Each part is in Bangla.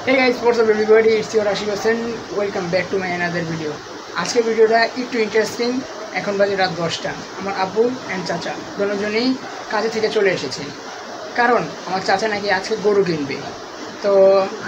Hey guys, what's up everybody? It's your Ashik Hossain. Welcome back to my another video. আজকের ভিডিওটা একটু ইন্টারেস্টিং। এখন বাজে রাত 10টা। আমার আব্বু এন্ড চাচা দুজনেই কাজে থেকে চলে এসেছে। কারণ আমার চাচা নাকি আজকে গরু কিনবে। তো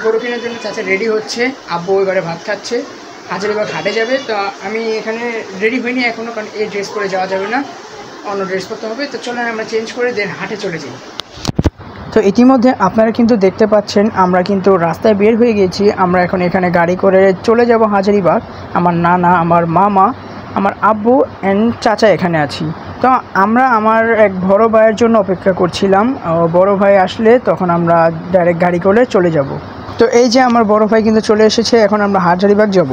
গরু কেনার জন্য চাচা রেডি হচ্ছে। আব্বু ওই ঘরে ভাত খাচ্ছে। হাজারিবাগ হাটে যাবে। তো আমি এখানে রেডি হইনি এখনো, কারণ এই ড্রেস পরে যাওয়া যাবে না, অন্য ড্রেস পরতে হবে। তো চলেন আমরা চেঞ্জ করে দেন হাটে চলে যাই। তো ইতিমধ্যে আপনারা কিন্তু দেখতে পাচ্ছেন আমরা কিন্তু রাস্তায় বের হয়ে গেছি। আমরা এখন এখানে গাড়ি করে চলে যাব হাজারিবাগ। আমার নানা, আমার মামা, আমার আব্বু অ্যান্ড চাচা এখানে আছি। তো আমরা আমার এক বড় ভাইয়ের জন্য অপেক্ষা করছিলাম। বড় ভাই আসলে তখন আমরা ডাইরেক্ট গাড়ি করে চলে যাব। তো এই যে আমার বড় ভাই কিন্তু চলে এসেছে। এখন আমরা হাজারিবাগ যাব।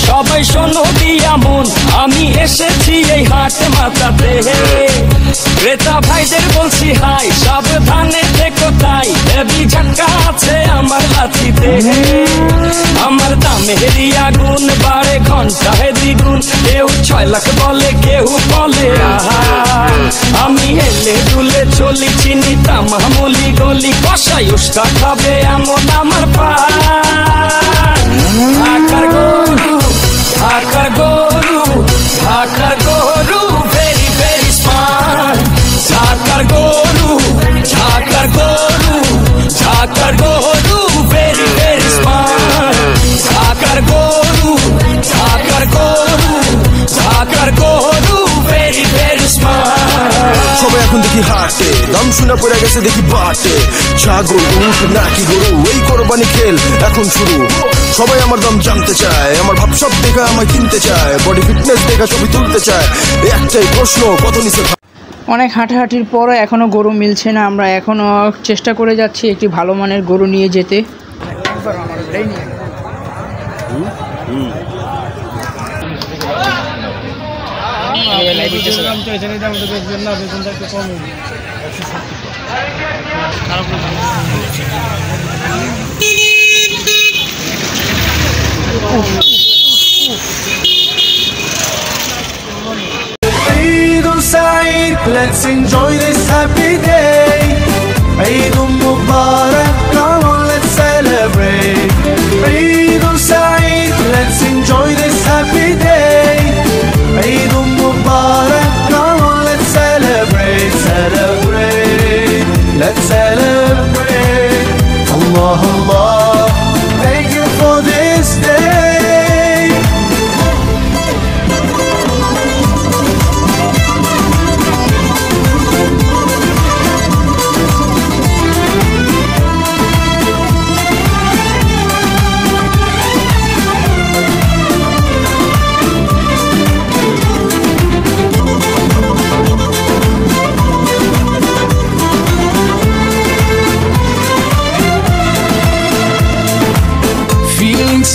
সবাই শোনো দিয়া মন, আমি এসেছি এই হাট মাথাতে। ক্রেতা ভাইদের বলছি হাই, সাবধানে থেকো তাই, হেভি ঝাটকা আছে আমার লাঠিতে। আমার দামেরই আগুন বাড়ে ঘন্টায় দ্বিগুণ, কেউ 6 লাখ বলে, কেউ বলে আহা। আমি হেলে দুলে চলি, চিনি তামামুলি গলি, কষাই উস্কা খাবে এমন আমার পা। ঢাকার গরু ভেরি ভেরি স্মার্ট। ঢাকার গরু ভেরি ভেরি স্মার্ট। ঢাকার গরু ভেরি ভেরি স্মার্ট। সবাই এখন দেখি হাটে, দাম শুনে পড়ে গেছে দেখি বাটে। ছাগল, উট নাকি গরু, এই কোরবানি খেল এখন শুরু। সবাই আমার দাম জানতে চায়, আমার ভাবসাব দেখা আমায় কিনতে চায়, বডি ফিটনেস দেখা ছবি তুলতে চায়। একটাই প্রশ্ন, কত নিচে? অনেক হাঁটাহাঁটির পরও এখনও গরু মিলছে না। আমরা এখনও চেষ্টা করে যাচ্ছি একটি ভালো মানের গরু নিয়ে যেতে। Let's enjoy this happy day. Eid Mubarak, come on, let's celebrate. Eid Saeed, let's enjoy this happy day. Eid Mubarak, come on, let's celebrate, celebrate. Let's celebrate. Allah, Allah, thank you for this day.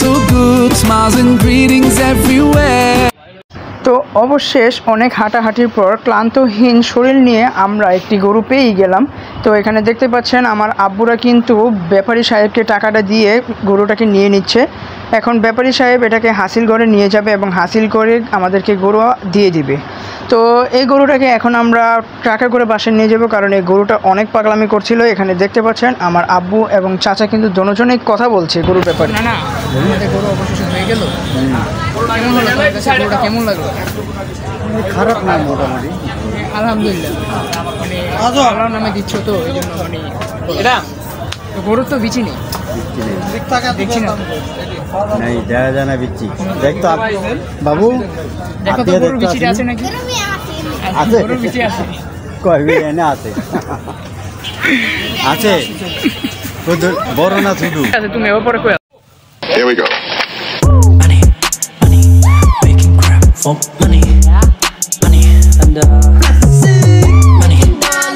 So good, smiles and greetings everywhere. তো অবশেষ অনেক হাঁটাহাঁটির পর ক্লান্তহীন শরীর নিয়ে আমরা একটি গরু পেয়েই গেলাম। তো এখানে দেখতে পাচ্ছেন আমার আব্বুরা কিন্তু ব্যাপারী সাহেবকে টাকাটা দিয়ে গরুটাকে নিয়ে নিচ্ছে। এখন ব্যাপারী সাহেব এটাকে হাসিল করে নিয়ে যাবে এবং হাসিল করে আমাদেরকে গরু দিয়ে দিবে। তো এই গরুটাকে এখন আমরা ট্রাকে করে বাসায় নিয়ে যাব, কারণ এই গরুটা অনেক পাগলামি করছিল। এখানে দেখতে পাচ্ছেন আমার আব্বু এবং চাচা কিন্তু দুজনেই কথা বলছে গরুর ব্যাপারে। না আমাদের গরু অবশেষে হয়ে গেল। কেমন লাগলো? খারাপ না, মোটামুটি আলহামদুলিল্লাহ। মানে আল্লাহর নামে দিচ্ছ তো এই জন্য, মানে এটা গরুর তো বিচি নেই, দেখছি না নাই, দেখা যায় না বিচি। দেখ তো বাবু, দেখো তো গরুর বিচি আছে নাকি? আছে, গরুর বিচি আছে, কয় এনে আছে, আছে বড় না ছোট আছে। তুমি এবার পরে কই? Here we go. for money, money, and money,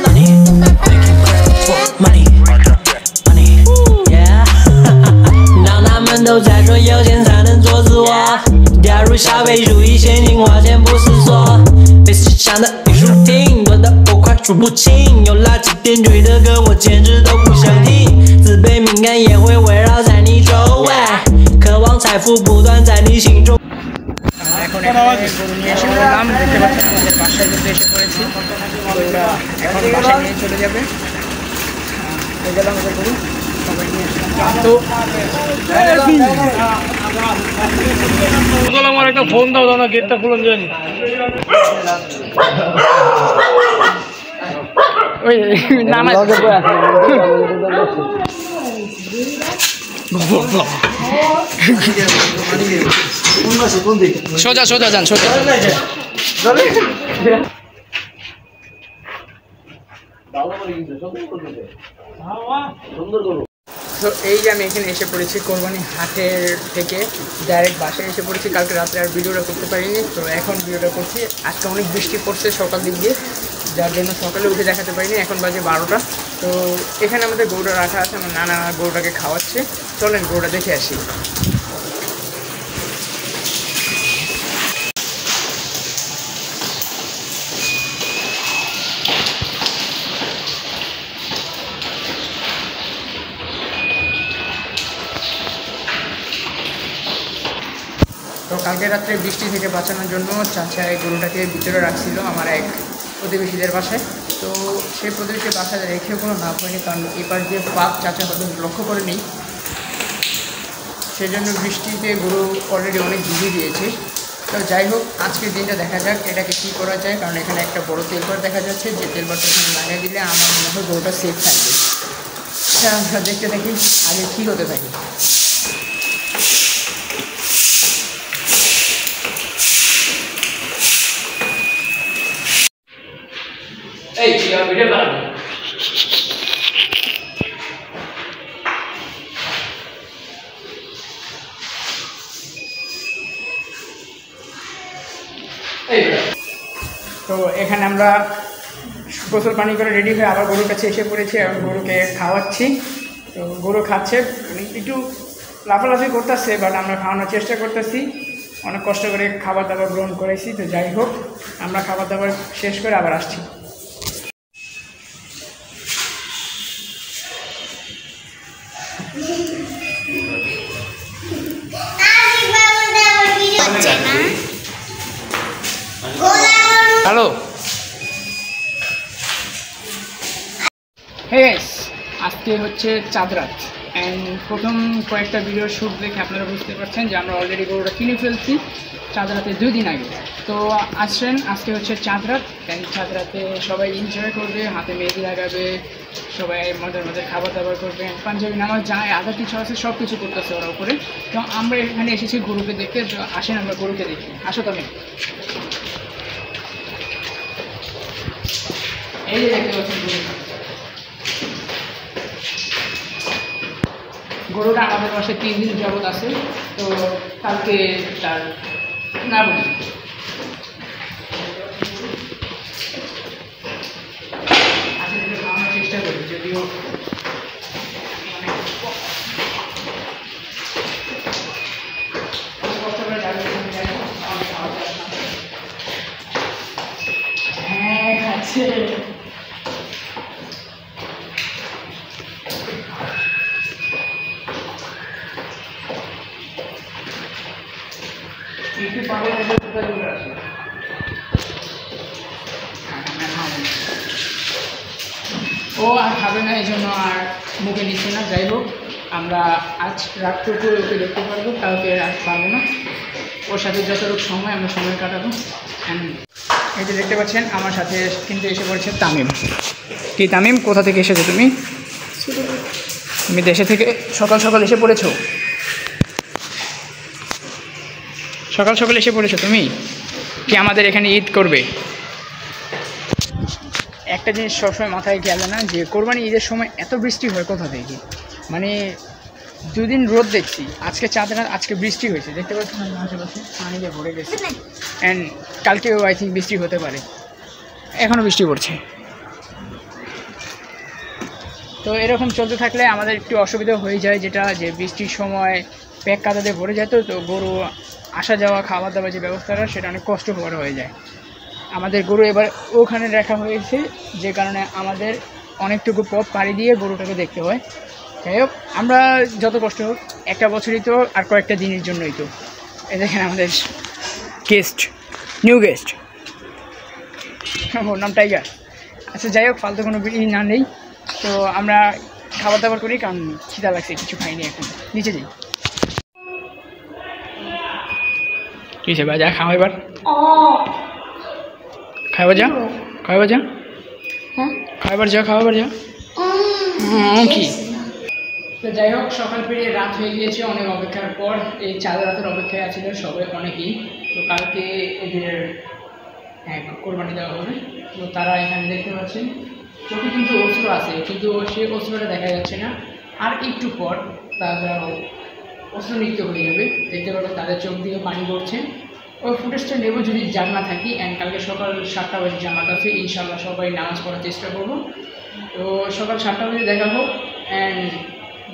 money, making bread for money, money, yeah. 当他们都在说有钱才能做自我，掉入消费主义陷阱，花钱不思索，被市场的艺术厅多得我快数不清，有垃圾点缀的歌我简直都不想听，自卑敏感也会围绕在你周围，渴望财富不断在你心中。 এখন এখানে গরু নিয়ে এসে পড়লাম, দেখতে পাচ্ছেন আমাদের বাসায় কিন্তু এসে পড়েছি। গরুটা এখন বাসায় নিয়ে চলে যাবে। হয়ে গেল আমাদের গরু, সবাই নিয়ে আসলাম। তো আমার একটা ফোন দাও না, গেটটা খুলুন জানি। ওই নানা সোজা সোজা যান, সোজা। তো এই যে আমি এখানে এসে পড়েছি কোরবানি হাটের থেকে ডাইরেক্ট বাসায় এসে পড়েছি। কালকে রাত্রে আর ভিডিওটা করতে পারিনি, তো এখন ভিডিওটা করছি। আজকে অনেক বৃষ্টি পড়ছে সকাল দিক দিয়ে, যার জন্য সকালে উঠে দেখাতে পারিনি। এখন বাজে 12টা। তো এখানে আমাদের গরুটা রাখা আছে, আমার নানা গরুটাকে খাওয়াচ্ছে। চলেন গরুটা দেখে আসি। তো কালকে রাত্রে বৃষ্টি থেকে বাঁচানোর জন্য চাচা এই গরুটাকে ভিতরে রাখছিল আমার এক প্রতিবেশীদের বাসায়। তো সেই প্রতিবেশীর বাসায় রেখেও কোনো লাভ হয়নি, কারণ এবার যে পাপ চাচা হয়তো লক্ষ্য করেনি, সেই জন্য বৃষ্টিতে গরু অলরেডি অনেক ভিজে দিয়েছে। তো যাই হোক, আজকের দিনটা দেখা যাক এটাকে কী করা যায়, কারণ এখানে একটা বড় তেলবার দেখা যাচ্ছে, যে তেলবারটা এখানে লাগিয়ে দিলে আমার মনে হয় গরুটা সেফ থাকবে। আমরা দেখতে থাকি আগে কী হতে থাকে। এই ভিডিও বানাবো। তো এখানে আমরা গোসল পানি করে রেডি হয়ে আবার গরুর কাছে এসে পড়েছি এবং গরুকে খাওয়াচ্ছি। তো গরু খাচ্ছে, একটু লাফালাফি করতেছে, বাট আমরা খাওয়ানোর চেষ্টা করতেছি। অনেক কষ্ট করে খাবার দাবার গ্রহণ করেছি। তো যাই হোক, আমরা খাবার দাবার শেষ করে আবার আসছি। হ্যালো, হে গাইস, আজকে হচ্ছে চাঁদ রাত অ্যান্ড প্রথম কয়েকটা ভিডিও শ্যুট দেখে আপনারা বুঝতে পারছেন যে আমরা অলরেডি গরুটা কিনে ফেলছি চাঁদ রাতে 2 দিন আগে। তো আসছেন, আজকে হচ্ছে চাঁদ রাত অ্যান্ড চাঁদ রাতে সবাই এনজয় করবে, হাতে মেহেদি লাগাবে, সবাই মজার মজার খাবার দাবার করবে, পাঞ্জাবি নামাজ যায়, আধা কিছু আছে, সব কিছু করতেছে ওরা উপরে। তো আমরা এখানে এসেছি গরুকে দেখতে। তো আসেন আমরা গরুকে দেখি, আসো তুমি। এই যে দেখতে পাচ্ছেন গরুটা আমাদের পাশে 3 দিন যাবৎ আছে। তো কালকে তার না বলি আসলে খাওয়ানোর চেষ্টা করি, যদিও কষ্ট করে যাবে। হ্যাঁ আছে, একটু পাগল আসে। ও আর খাবে না, এই জন্য আর মুখে নিচ্ছে না। যাই হোক, আমরা আজ রাতটুকু ওকে দেখতে পারবো, কালকে রাত পারবো না। ওর সাথে যতটুকু সময় আমরা সময় কাটাবো। এই যে দেখতে পাচ্ছেন আমার সাথে কিন্তু এসে পড়েছে তামিম। কি তামিম, কোথা থেকে এসেছো তুমি? তুমি দেশে থেকে সকাল সকাল এসে পড়েছো? সকাল সকাল এসে পড়েছো তুমি? কি আমাদের এখানে ঈদ করবে? একটা জিনিস সবসময় মাথায় গেল না যে কোরবানি ঈদের সময় এত বৃষ্টি হয় কোথা থেকে। মানে দুদিন রোদ দেখছি, আজকে চাঁদের রাত, আজকে বৃষ্টি হয়েছে, দেখতে পাচ্ছেন আশেপাশে পানি দিয়ে ভরে গেছে। অ্যান্ড কালকেও আই থিঙ্ক বৃষ্টি হতে পারে, এখনও বৃষ্টি পড়ছে। তো এরকম চলতে থাকলে আমাদের একটু অসুবিধা হয়ে যায়, যেটা যে বৃষ্টির সময় প্যাক কাদাতে ভরে যেত, তো গরু আসা যাওয়া খাওয়া দাওয়া যে ব্যবস্থাটা সেটা অনেক কষ্টকর হয়ে যায়। আমাদের গরু এবার ওখানে রাখা হয়েছে, যে কারণে আমাদের অনেকটুকু পথ পাড়ি দিয়ে গরুটাকে দেখতে হয়। যাই হোক, আমরা যত কষ্ট হোক, একটা বছরই তো, আর কয়েকটা দিনের জন্যই তো। এই দেখেন আমাদের গেস্ট, নিউ গেস্ট, ওর নাম টাইগার। আচ্ছা যাই হোক, ফালতু কোনো বিড়ি না নেই, তো আমরা খাবার দাবার করি, কারণ খিদা লাগছে, কিছু খাইনি এখন, নিচে যাই। কি সে বাজা খাও এবার, খাইবার যা, খাইবার যা, খাইবার যা, খাওয়াবার যা কি। তো যাই হোক, সকাল পেরিয়ে রাত হয়ে গিয়েছে, অনেক অপেক্ষার পর এই চাঁদ রাতের অপেক্ষায় আছিল সবাই, অনেকেই। তো কালকে এদের কোরবানি দেওয়া হবে, তো তারা এখানে দেখতে পাচ্ছেন চোখে কিন্তু অস্ত্র আছে, কিন্তু সেই অস্ত্রটা দেখা যাচ্ছে না। আর একটু পর তারা অস্ত্র নৃত্য হয়ে যাবে, দেখতে পাবেন তাদের চোখ দিয়ে পানি পড়ছে। ওই ফুটেজটা নেব যদি জানা থাকি। অ্যান্ড কালকে সকাল 7টা বাজে জামাত আছে, ইনশাল্লাহ সবাই নামাজ পড়ার চেষ্টা করব। তো সকাল 7টা বাজে দেখা হোক, অ্যান্ড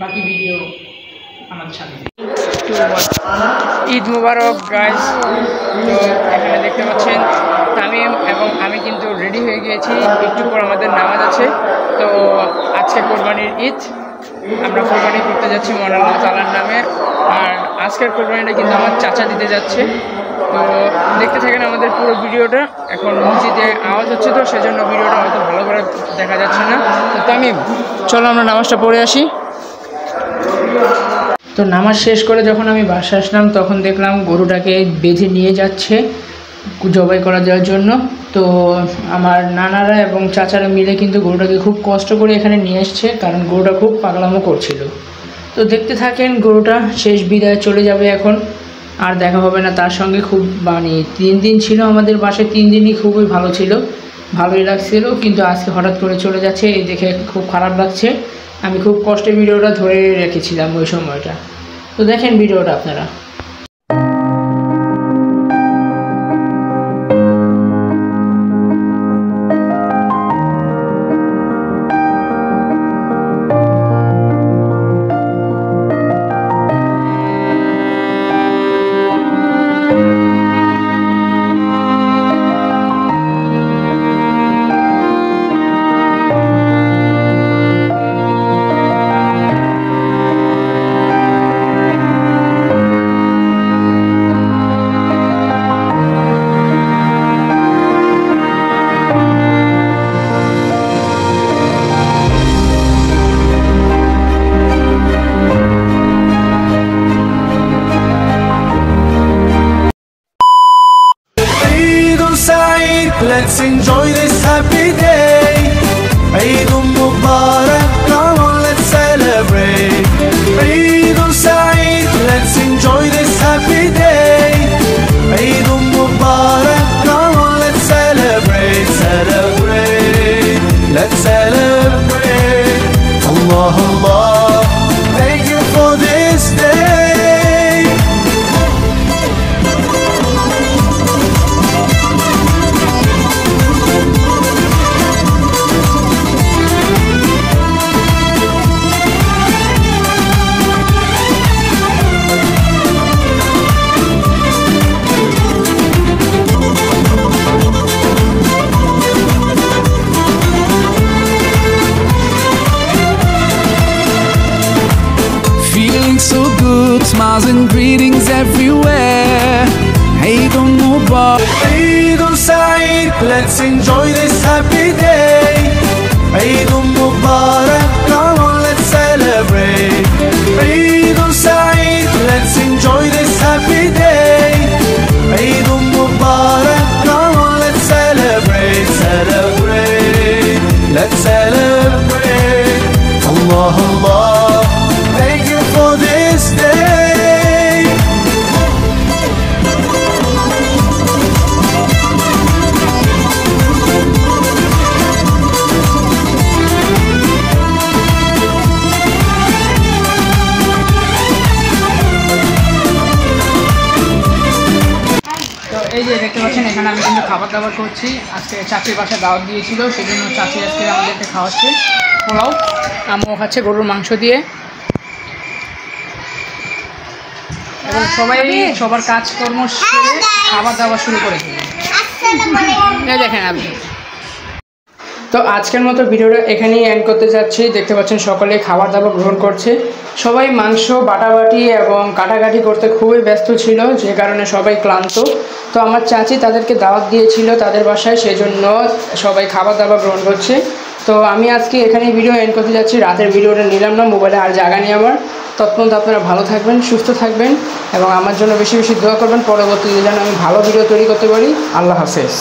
বাকি ভিডিও আমাদের সাথে। ঈদ মুবারক গাইস। তো এখানে দেখতে পাচ্ছেন তামিম এবং আমি কিন্তু রেডি হয়ে গিয়েছি, একটু পর আমাদের নামাজ আছে। তো আজকে কোরবানির ঈদ, আমরা কোরবানি করতে যাচ্ছি মহান আল্লাহ তাআলার নামে। আর আজকের কোরবানিটা কিন্তু আমার চাচা দিতে যাচ্ছে, তো দেখতে থাকেন আমাদের পুরো ভিডিওটা। এখন মসজিদে আওয়াজ হচ্ছে, তো সেজন্য ভিডিওটা হয়তো ভালো করে দেখা যাচ্ছে না। তো তামিম, চলো আমরা নামাজটা পড়ে আসি। তো নামাজ শেষ করে যখন আমি বাসায় আসলাম, তখন দেখলাম গরুটাকে বেঁধে নিয়ে যাচ্ছে জবাই করা যাওয়ার জন্য। তো আমার নানারা এবং চাচারা মিলে কিন্তু গরুটাকে খুব কষ্ট করে এখানে নিয়ে এসছে, কারণ গরুটা খুব পাগলামো করছিল। তো দেখতে থাকেন, গরুটা শেষ বিদায় চলে যাবে এখন, আর দেখা হবে না তার সঙ্গে। খুব 3 দিন ছিল আমাদের বাসায়, 3 দিনই খুবই ভালো ছিল, ভালোই লাগছিল, কিন্তু আজকে হঠাৎ করে চলে যাচ্ছে, এই দেখে খুব খারাপ লাগছে। আমি খুব কষ্টে ভিডিওটা ধরে রেখেছিলাম ওই সময়টা। তো দেখেন ভিডিওটা আপনারা। Let's enjoy this happy day. Eid Mubarak, come on, let's celebrate. Eid Saeed, let's enjoy this happy day. Eid Mubarak, come on, let's celebrate, celebrate. Let's celebrate. Allah, Allah, thank you for this day. So good, smiles and greetings everywhere. Eid Mubarak, Eid Saeed, let's enjoy this happy day. Eid Mubarak, come on, let's celebrate. Eid Saeed, let's enjoy this happy day. Eid Mubarak, come on, let's celebrate, celebrate. Let's celebrate. Allah, Allah, thank you for this day. এই যে দেখতে পাচ্ছেন এখানে আমি কিন্তু খাবার দাবার করছি। আজকে চাচির বাসায় দাওয়াত দিয়েছিল, সেই জন্য চাচি আজকে আমাদেরকে খাওয়াচ্ছে পোলাও, আম্মু খাচ্ছে গরুর মাংস দিয়ে। এবং সবাই সবার কাজকর্ম সেরে খাবার দাবার শুরু করে দিল। দেখেন আপনি। তো আজকের মতো ভিডিওটা এখানেই এন্ড করতে যাচ্ছি। দেখতে পাচ্ছেন সকলে খাবার দাবার গ্রহণ করছে। সবাই মাংস বাটাবাটি এবং কাটাকাটি করতে খুবই ব্যস্ত ছিল, যে কারণে সবাই ক্লান্ত। তো আমার চাচি তাদেরকে দাওয়াত দিয়েছিল তাদের বাসায়, সেই জন্য সবাই খাবার দাবার গ্রহণ করছে। তো আমি আজকে এখানেই ভিডিও এন্ড করতে যাচ্ছি। রাতের ভিডিওটা নিলাম না, মোবাইলে আর জায়গা নেই আমার। তৎপর্যন্ত আপনারা ভালো থাকবেন, সুস্থ থাকবেন এবং আমার জন্য বেশি বেশি দোয়া করবেন, পরবর্তীতে যেন আমি ভালো ভিডিও তৈরি করতে পারি। আল্লাহ হাফেজ।